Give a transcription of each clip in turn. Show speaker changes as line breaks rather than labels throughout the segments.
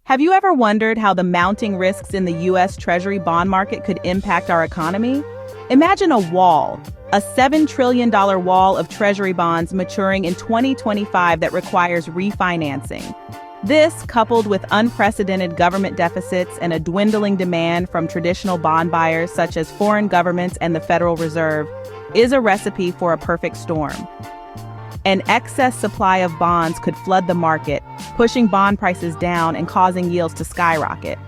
Have you ever wondered how the mounting risks in the U.S. Treasury bond market could impact our economy? Imagine a wall, a $7 trillion wall of Treasury bonds maturing in 2025 that requires refinancing. This, coupled with unprecedented government deficits and a dwindling demand from traditional bond buyers such as foreign governments and the Federal Reserve, is a recipe for a perfect storm. An excess supply of bonds could flood the market, pushing bond prices down and causing yields to skyrocket.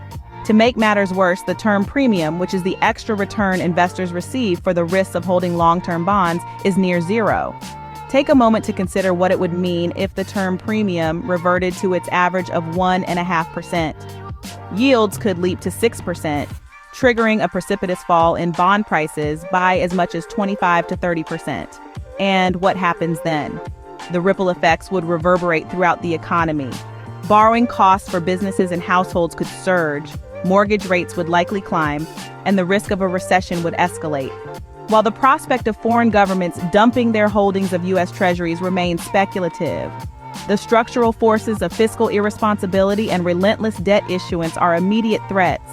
To make matters worse, the term premium, which is the extra return investors receive for the risks of holding long-term bonds, is near zero. Take a moment to consider what it would mean if the term premium reverted to its average of 1.5%. Yields could leap to 6%, triggering a precipitous fall in bond prices by as much as 25 to 30%. And what happens then? The ripple effects would reverberate throughout the economy. Borrowing costs for businesses and households could surge, mortgage rates would likely climb, and the risk of a recession would escalate. While the prospect of foreign governments dumping their holdings of U.S. Treasuries remains speculative, the structural forces of fiscal irresponsibility and relentless debt issuance are immediate threats.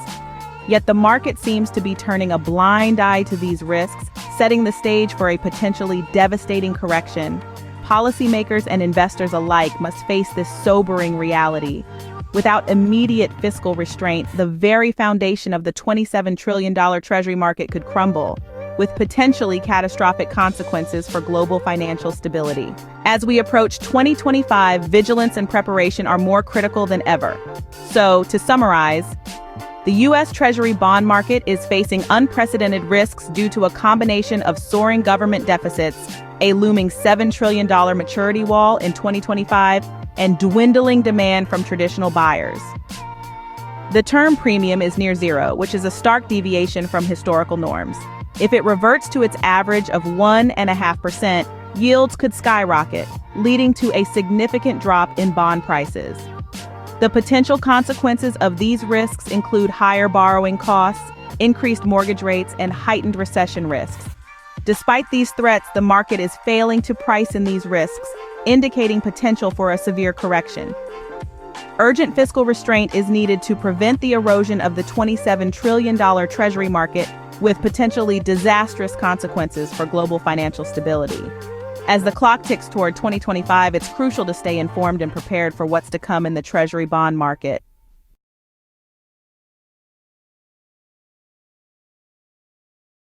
Yet the market seems to be turning a blind eye to these risks, setting the stage for a potentially devastating correction. Policymakers and investors alike must face this sobering reality. Without immediate fiscal restraint, the very foundation of the $27 trillion Treasury market could crumble, with potentially catastrophic consequences for global financial stability. As we approach 2025, vigilance and preparation are more critical than ever. So, to summarize, the U.S. Treasury bond market is facing unprecedented risks due to a combination of soaring government deficits, a looming $7 trillion maturity wall in 2025, and dwindling demand from traditional buyers. The term premium is near zero, which is a stark deviation from historical norms. If it reverts to its average of 1.5%, yields could skyrocket, leading to a significant drop in bond prices. The potential consequences of these risks include higher borrowing costs, increased mortgage rates, and heightened recession risks. Despite these threats, the market is failing to price in these risks, indicating potential for a severe correction. Urgent fiscal restraint is needed to prevent the erosion of the $27 trillion Treasury market, with potentially disastrous consequences for global financial stability. As the clock ticks toward 2025, it's crucial to stay informed and prepared for what's to come in the Treasury bond market.